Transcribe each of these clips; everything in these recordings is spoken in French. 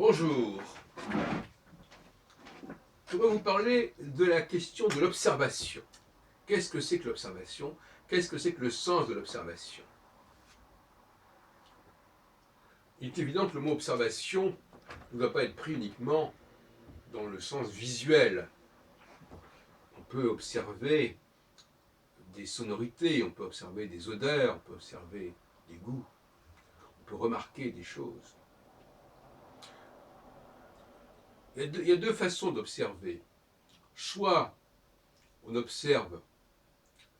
Bonjour. Je vais vous parler de la question de l'observation. Qu'est-ce que c'est que l'observation? Qu'est-ce que c'est que le sens de l'observation? Il est évident que le mot observation ne doit pas être pris uniquement dans le sens visuel. On peut observer des sonorités, on peut observer des odeurs, on peut observer des goûts, on peut remarquer des choses. Il y a deux façons d'observer. Soit on observe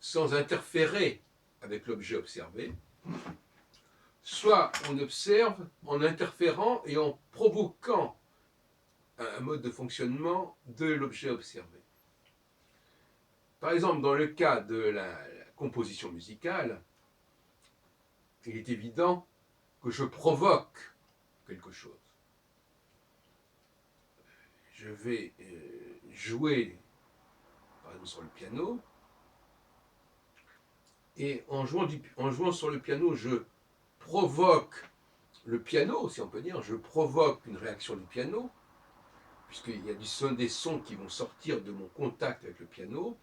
sans interférer avec l'objet observé, soit on observe en interférant et en provoquant un mode de fonctionnement de l'objet observé. Par exemple, dans le cas de la composition musicale, il est évident que je provoque quelque chose. Je vais jouer, par exemple, sur le piano, et en jouant sur le piano, je provoque le piano, si on peut dire, je provoque une réaction du piano, puisqu'il y a des sons qui vont sortir de mon contact avec le piano,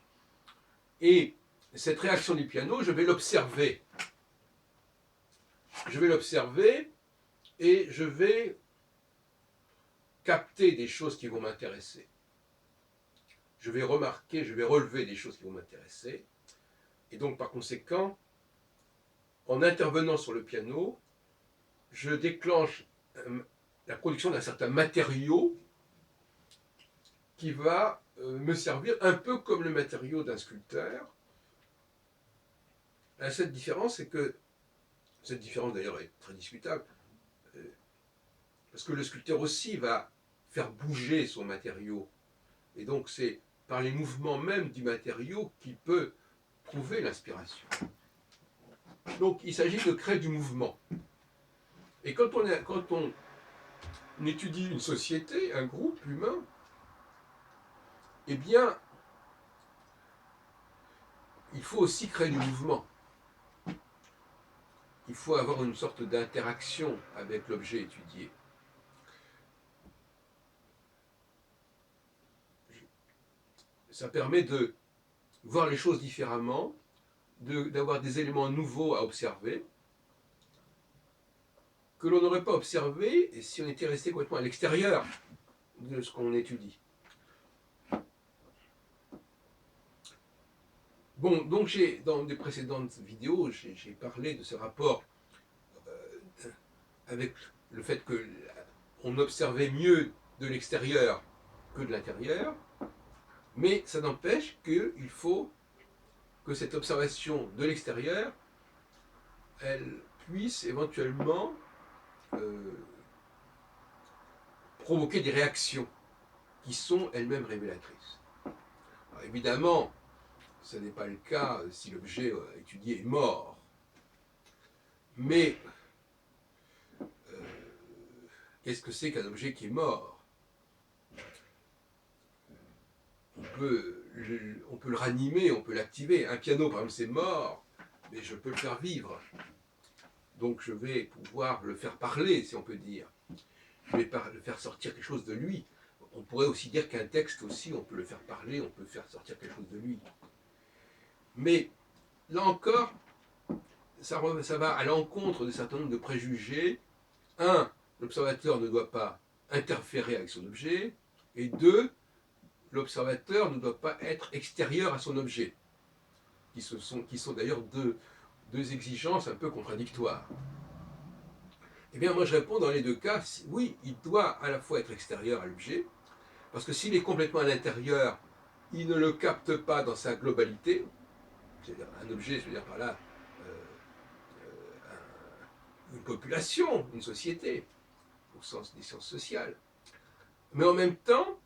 et cette réaction du piano, je vais l'observer. Je vais l'observer et je vais capter des choses qui vont m'intéresser. Je vais remarquer, je vais relever des choses qui vont m'intéresser. Et donc, par conséquent, en intervenant sur le piano, je déclenche la production d'un certain matériau qui va me servir un peu comme le matériau d'un sculpteur. La seule différence, c'est que, cette différence d'ailleurs est très discutable, parce que le sculpteur aussi va faire bouger son matériau. Et donc c'est par les mouvements même du matériau qu'il peut trouver l'inspiration. Donc il s'agit de créer du mouvement. Et quand on étudie une société, un groupe humain, eh bien, il faut aussi créer du mouvement. Il faut avoir une sorte d'interaction avec l'objet étudié. Ça permet de voir les choses différemment, d'avoir des éléments nouveaux à observer, que l'on n'aurait pas observé si on était resté complètement à l'extérieur de ce qu'on étudie. Bon, donc dans des précédentes vidéos, j'ai parlé de ce rapport avec le fait qu'on observait mieux de l'extérieur que de l'intérieur, mais ça n'empêche qu'il faut que cette observation de l'extérieur, elle puisse éventuellement provoquer des réactions qui sont elles-mêmes révélatrices. Alors évidemment, ce n'est pas le cas si l'objet étudié est mort. Mais qu'est-ce que c'est qu'un objet qui est mort? On peut le ranimer, on peut l'activer. Un piano, par exemple, c'est mort, mais je peux le faire vivre. Donc je vais pouvoir le faire parler, si on peut dire. Je vais le faire sortir quelque chose de lui. On pourrait aussi dire qu'un texte aussi, on peut le faire parler, on peut faire sortir quelque chose de lui. Mais là encore, ça va à l'encontre d'un certain nombre de préjugés. Un, l'observateur ne doit pas interférer avec son objet. Et deux, l'observateur ne doit pas être extérieur à son objet, qui sont d'ailleurs deux exigences un peu contradictoires. Eh bien, moi je réponds dans les deux cas, oui, il doit à la fois être extérieur à l'objet, parce que s'il est complètement à l'intérieur, il ne le capte pas dans sa globalité. C'est-à-dire un objet, je veux dire par là, une population, une société, au sens des sciences sociales. Mais en même temps,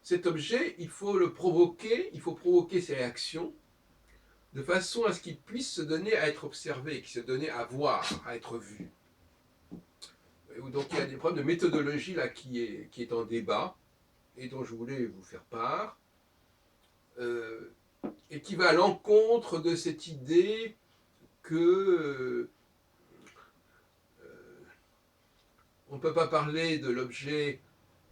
cet objet, il faut le provoquer, il faut provoquer ses réactions, de façon à ce qu'il puisse se donner à être observé, qu'il se donne à voir, à être vu. Donc il y a des problèmes de méthodologie là qui est en débat, et dont je voulais vous faire part, et qui va à l'encontre de cette idée que on ne peut pas parler de l'objet,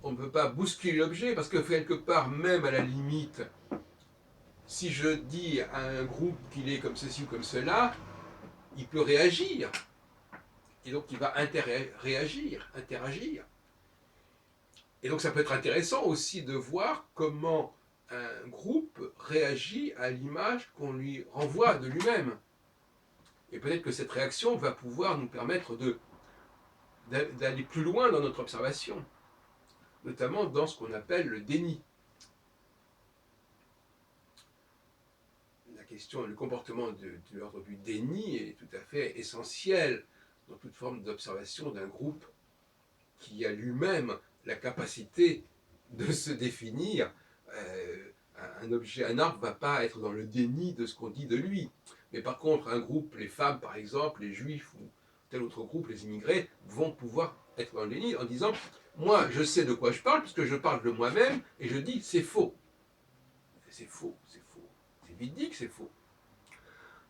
on ne peut pas bousculer l'objet, parce que quelque part, même à la limite, si je dis à un groupe qu'il est comme ceci ou comme cela, il peut réagir. Et donc il va interagir. Et donc ça peut être intéressant aussi de voir comment un groupe réagit à l'image qu'on lui renvoie de lui-même. Et peut-être que cette réaction va pouvoir nous permettre d'aller plus loin dans notre observation, notamment dans ce qu'on appelle le déni. La question, le comportement de l'ordre du déni est tout à fait essentiel dans toute forme d'observation d'un groupe qui a lui-même la capacité de se définir. Un objet, un arbre ne va pas être dans le déni de ce qu'on dit de lui. Mais par contre, un groupe, les femmes par exemple, les juifs ou tel autre groupe, les immigrés, vont pouvoir être dans le déni en disant moi je sais de quoi je parle puisque je parle de moi-même et je dis c'est faux. C'est faux, c'est faux. C'est vite dit que c'est faux.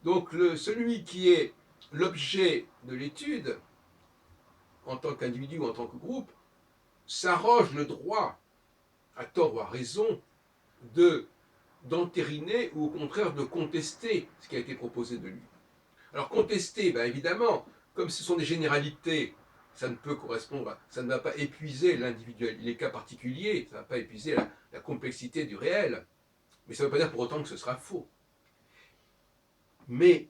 Donc celui qui est l'objet de l'étude, en tant qu'individu ou en tant que groupe, s'arroge le droit, à tort ou à raison, d'entériner ou au contraire de contester ce qui a été proposé de lui. Alors contester, ben évidemment, comme ce sont des généralités, ça ne peut correspondre, ça ne va pas épuiser l'individuel, les cas particuliers, ça ne va pas épuiser la complexité du réel, mais ça ne veut pas dire pour autant que ce sera faux. Mais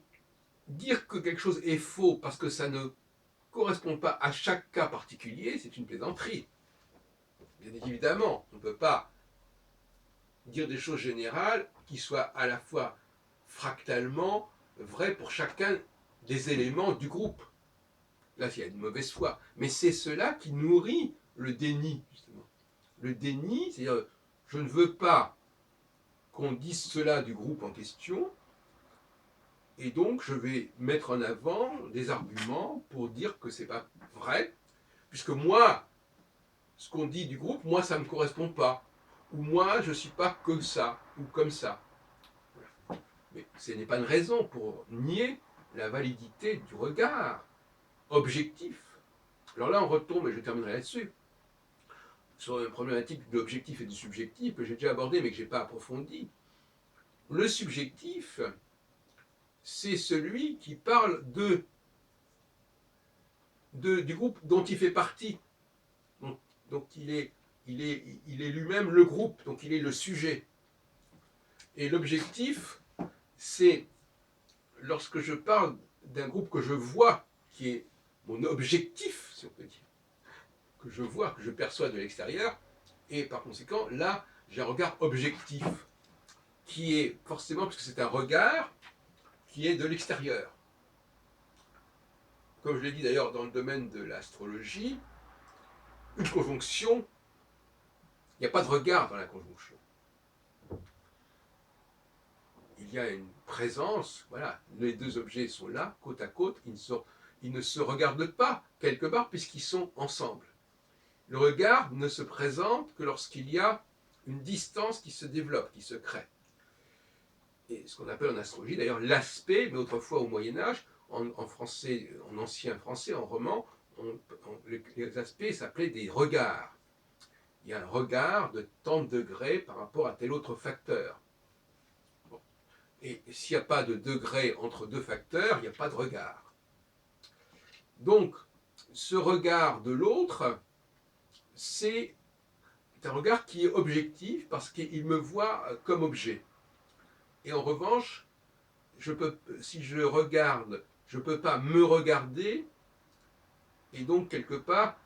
dire que quelque chose est faux parce que ça ne correspond pas à chaque cas particulier, c'est une plaisanterie. Bien évidemment, on ne peut pas dire des choses générales qui soient à la fois fractalement vraies pour chacun des éléments du groupe. Là, il y a une mauvaise foi. Mais c'est cela qui nourrit le déni, justement. Le déni, c'est-à-dire, je ne veux pas qu'on dise cela du groupe en question, et donc je vais mettre en avant des arguments pour dire que c'est pas vrai, puisque moi, ce qu'on dit du groupe, moi, ça ne me correspond pas. Ou moi, je ne suis pas que ça, ou comme ça. Voilà. Mais ce n'est pas une raison pour nier la validité du regard objectif. Alors là, on retombe, et je terminerai là-dessus, sur une problématique de l'objectif et du subjectif que j'ai déjà abordé, mais que je n'ai pas approfondi. Le subjectif, c'est celui qui parle du groupe dont il fait partie. Donc il est lui-même le groupe, donc il est le sujet. Et l'objectif, c'est lorsque je parle d'un groupe que je vois, qui est mon objectif, si on peut dire, que je vois, que je perçois de l'extérieur, et par conséquent, là, j'ai un regard objectif, qui est forcément, puisque c'est un regard qui est de l'extérieur. Comme je l'ai dit d'ailleurs dans le domaine de l'astrologie, une conjonction, il n'y a pas de regard dans la conjonction. Il y a une présence, voilà, les deux objets sont là, côte à côte, ils ne se regardent pas quelque part puisqu'ils sont ensemble. Le regard ne se présente que lorsqu'il y a une distance qui se développe, qui se crée. Et ce qu'on appelle en astrologie d'ailleurs l'aspect, mais autrefois au Moyen-Âge, en français, en ancien français, en roman, les aspects s'appelaient des regards. Il y a un regard de tant de degrés par rapport à tel autre facteur. Bon. Et s'il n'y a pas de degré entre deux facteurs, il n'y a pas de regard. Donc, ce regard de l'autre, c'est un regard qui est objectif parce qu'il me voit comme objet. Et en revanche, si je regarde, je ne peux pas me regarder, et donc quelque part,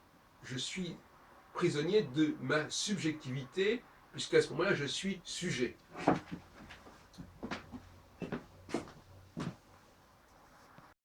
je suis prisonnier de ma subjectivité, puisqu'à ce moment-là, je suis sujet.